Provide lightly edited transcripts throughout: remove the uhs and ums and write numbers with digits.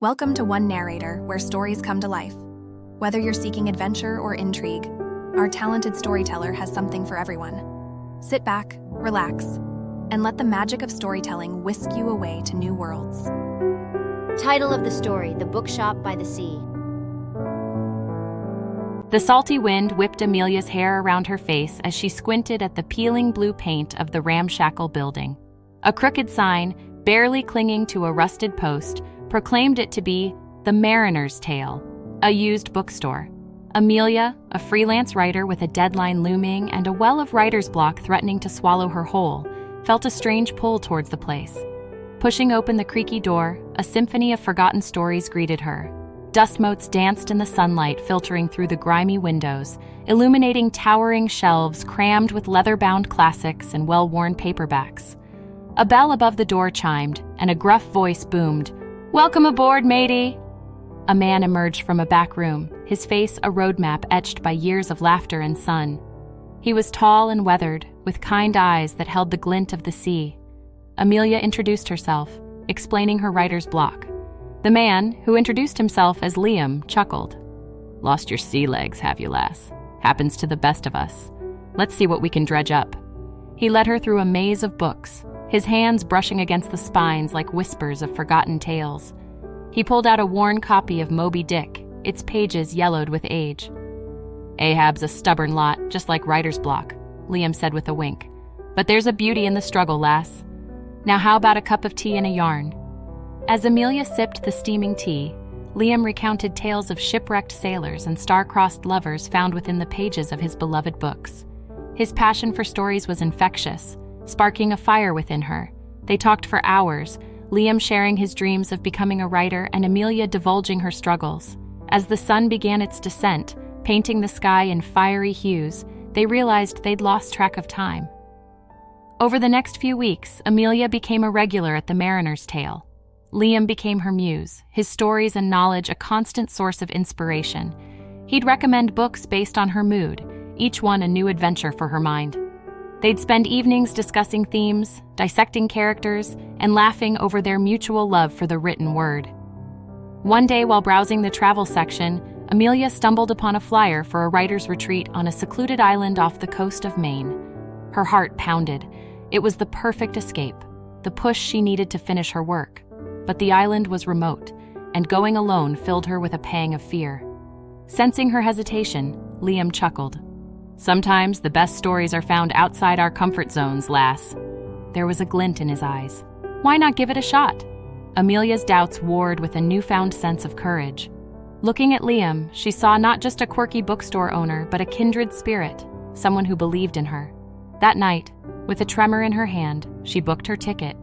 Welcome to One Narrator, where stories come to life. Whether you're seeking adventure or intrigue, our talented storyteller has something for everyone. Sit back, relax, and let the magic of storytelling whisk you away to new worlds. Title of the story: The Bookshop by the Sea. The salty wind whipped Amelia's hair around her face as she squinted at the peeling blue paint of the ramshackle building. A crooked sign, barely clinging to a rusted post, proclaimed it to be the Mariner's Tale, a used bookstore. Amelia, a freelance writer with a deadline looming and a well of writer's block threatening to swallow her whole, felt a strange pull towards the place. Pushing open the creaky door, a symphony of forgotten stories greeted her. Dust motes danced in the sunlight filtering through the grimy windows, illuminating towering shelves crammed with leather-bound classics and well-worn paperbacks. A bell above the door chimed, and a gruff voice boomed, "Welcome aboard, matey!" A man emerged from a back room, his face a roadmap etched by years of laughter and sun. He was tall and weathered, with kind eyes that held the glint of the sea. Amelia introduced herself, explaining her writer's block. The man, who introduced himself as Liam, chuckled. "Lost your sea legs, have you, lass? Happens to the best of us. Let's see what we can dredge up." He led her through a maze of books, his hands brushing against the spines like whispers of forgotten tales. He pulled out a worn copy of Moby Dick, its pages yellowed with age. "Ahab's a stubborn lot, just like writer's block," Liam said with a wink. "But there's a beauty in the struggle, lass. Now how about a cup of tea and a yarn?" As Amelia sipped the steaming tea, Liam recounted tales of shipwrecked sailors and star-crossed lovers found within the pages of his beloved books. His passion for stories was infectious, sparking a fire within her. They talked for hours, Liam sharing his dreams of becoming a writer and Amelia divulging her struggles. As the sun began its descent, painting the sky in fiery hues, they realized they'd lost track of time. Over the next few weeks, Amelia became a regular at the Mariner's Tale. Liam became her muse, his stories and knowledge a constant source of inspiration. He'd recommend books based on her mood, each one a new adventure for her mind. They'd spend evenings discussing themes, dissecting characters, and laughing over their mutual love for the written word. One day while browsing the travel section, Amelia stumbled upon a flyer for a writer's retreat on a secluded island off the coast of Maine. Her heart pounded. It was the perfect escape, the push she needed to finish her work. But the island was remote, and going alone filled her with a pang of fear. Sensing her hesitation, Liam chuckled. "Sometimes the best stories are found outside our comfort zones, lass." There was a glint in his eyes. Why not give it a shot? Amelia's doubts warred with a newfound sense of courage. Looking at Liam, she saw not just a quirky bookstore owner, but a kindred spirit, someone who believed in her. That night, with a tremor in her hand, she booked her ticket.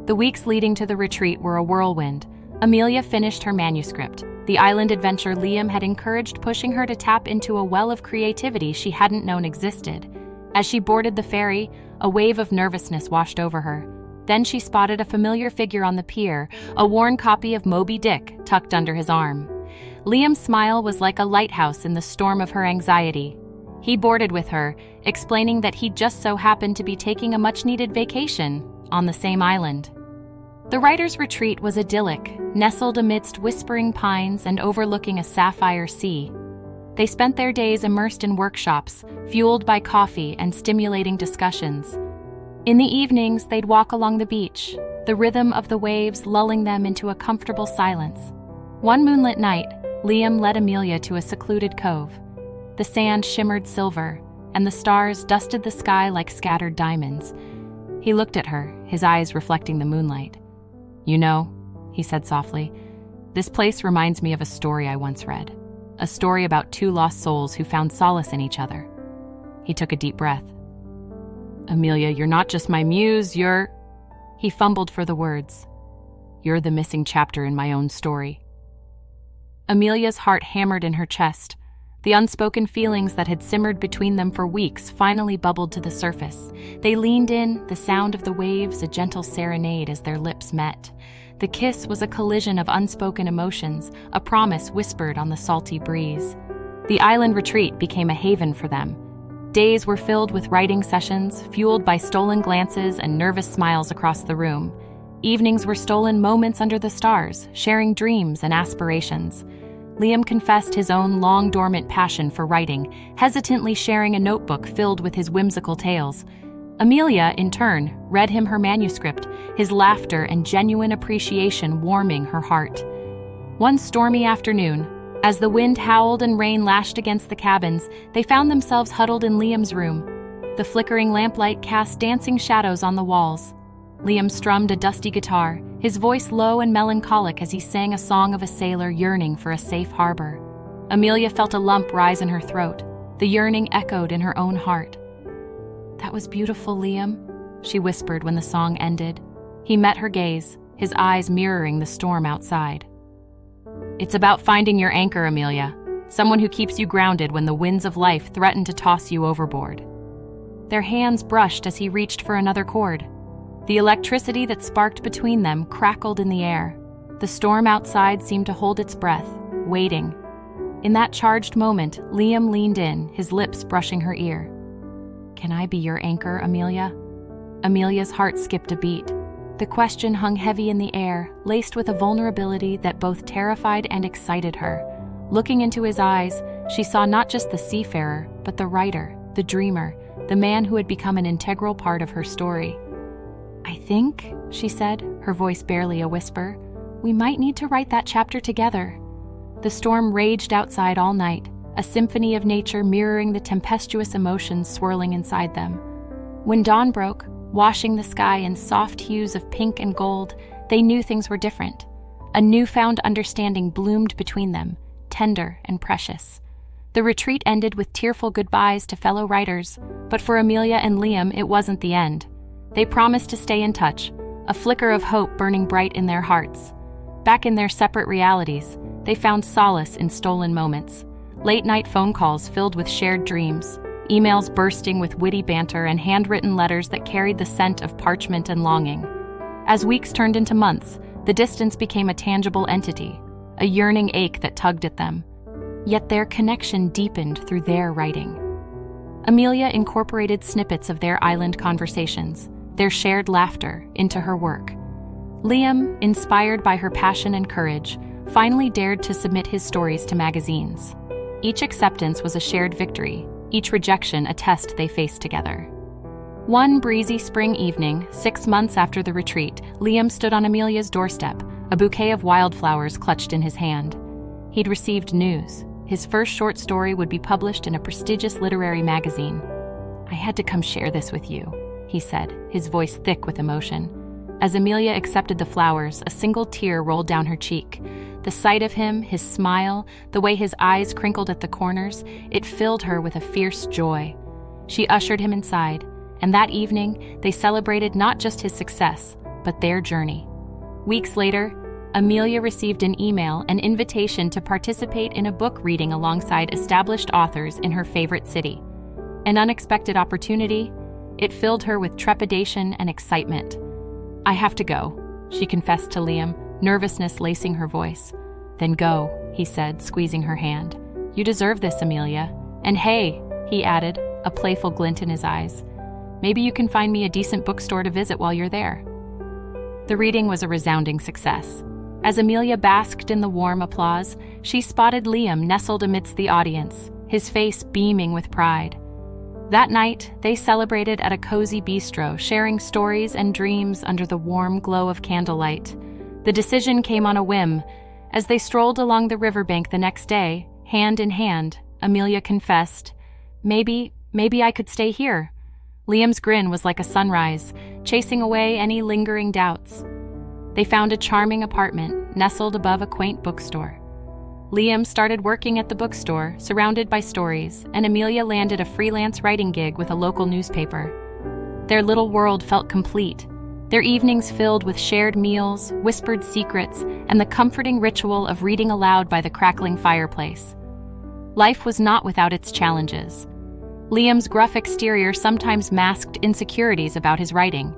The weeks leading to the retreat were a whirlwind. Amelia finished her manuscript, the island adventure Liam had encouraged, pushing her to tap into a well of creativity she hadn't known existed. As she boarded the ferry, a wave of nervousness washed over her. Then she spotted a familiar figure on the pier, a worn copy of Moby Dick tucked under his arm. Liam's smile was like a lighthouse in the storm of her anxiety. He boarded with her, explaining that he just so happened to be taking a much-needed vacation on the same island. The writer's retreat was idyllic, nestled amidst whispering pines and overlooking a sapphire sea. They spent their days immersed in workshops, fueled by coffee and stimulating discussions. In the evenings, they'd walk along the beach, the rhythm of the waves lulling them into a comfortable silence. One moonlit night, Liam led Amelia to a secluded cove. The sand shimmered silver, and the stars dusted the sky like scattered diamonds. He looked at her, his eyes reflecting the moonlight. "You know," he said softly, "this place reminds me of a story I once read. A story about two lost souls who found solace in each other." He took a deep breath. "Amelia, you're not just my muse, you're..." He fumbled for the words. "You're the missing chapter in my own story." Amelia's heart hammered in her chest. The unspoken feelings that had simmered between them for weeks finally bubbled to the surface. They leaned in, the sound of the waves a gentle serenade as their lips met. The kiss was a collision of unspoken emotions, a promise whispered on the salty breeze. The island retreat became a haven for them. Days were filled with writing sessions, fueled by stolen glances and nervous smiles across the room. Evenings were stolen moments under the stars, sharing dreams and aspirations. Liam confessed his own long-dormant passion for writing, hesitantly sharing a notebook filled with his whimsical tales. Amelia, in turn, read him her manuscript, his laughter and genuine appreciation warming her heart. One stormy afternoon, as the wind howled and rain lashed against the cabins, they found themselves huddled in Liam's room. The flickering lamplight cast dancing shadows on the walls. Liam strummed a dusty guitar, his voice low and melancholic as he sang a song of a sailor yearning for a safe harbor. Amelia felt a lump rise in her throat. The yearning echoed in her own heart. "That was beautiful, Liam," she whispered when the song ended. He met her gaze, his eyes mirroring the storm outside. "It's about finding your anchor, Amelia, someone who keeps you grounded when the winds of life threaten to toss you overboard." Their hands brushed as he reached for another chord. The electricity that sparked between them crackled in the air. The storm outside seemed to hold its breath, waiting. In that charged moment, Liam leaned in, his lips brushing her ear. "Can I be your anchor, Amelia?" Amelia's heart skipped a beat. The question hung heavy in the air, laced with a vulnerability that both terrified and excited her. Looking into his eyes, she saw not just the seafarer, but the writer, the dreamer, the man who had become an integral part of her story. "I think," she said, her voice barely a whisper, "we might need to write that chapter together." The storm raged outside all night, a symphony of nature mirroring the tempestuous emotions swirling inside them. When dawn broke, washing the sky in soft hues of pink and gold, they knew things were different. A newfound understanding bloomed between them, tender and precious. The retreat ended with tearful goodbyes to fellow writers, but for Amelia and Liam, it wasn't the end. They promised to stay in touch, a flicker of hope burning bright in their hearts. Back in their separate realities, they found solace in stolen moments. Late-night phone calls filled with shared dreams, emails bursting with witty banter and handwritten letters that carried the scent of parchment and longing. As weeks turned into months, the distance became a tangible entity, a yearning ache that tugged at them. Yet their connection deepened through their writing. Amelia incorporated snippets of their island conversations, their shared laughter, into her work. Liam, inspired by her passion and courage, finally dared to submit his stories to magazines. Each acceptance was a shared victory, each rejection a test they faced together. One breezy spring evening, 6 months after the retreat, Liam stood on Amelia's doorstep, a bouquet of wildflowers clutched in his hand. He'd received news. His first short story would be published in a prestigious literary magazine. "I had to come share this with you," he said, his voice thick with emotion. As Amelia accepted the flowers, a single tear rolled down her cheek. The sight of him, his smile, the way his eyes crinkled at the corners, it filled her with a fierce joy. She ushered him inside, and that evening, they celebrated not just his success, but their journey. Weeks later, Amelia received an email, an invitation to participate in a book reading alongside established authors in her favorite city. An unexpected opportunity, it filled her with trepidation and excitement. "I have to go," she confessed to Liam, nervousness lacing her voice. "Then go," he said, squeezing her hand. "You deserve this, Amelia. And hey," he added, a playful glint in his eyes, "maybe you can find me a decent bookstore to visit while you're there." The reading was a resounding success. As Amelia basked in the warm applause, she spotted Liam nestled amidst the audience, his face beaming with pride. That night, they celebrated at a cozy bistro, sharing stories and dreams under the warm glow of candlelight. The decision came on a whim. As they strolled along the riverbank the next day, hand in hand, Amelia confessed, Maybe I could stay here." Liam's grin was like a sunrise, chasing away any lingering doubts. They found a charming apartment, nestled above a quaint bookstore. Liam started working at the bookstore, surrounded by stories, and Amelia landed a freelance writing gig with a local newspaper. Their little world felt complete, their evenings filled with shared meals, whispered secrets, and the comforting ritual of reading aloud by the crackling fireplace. Life was not without its challenges. Liam's gruff exterior sometimes masked insecurities about his writing.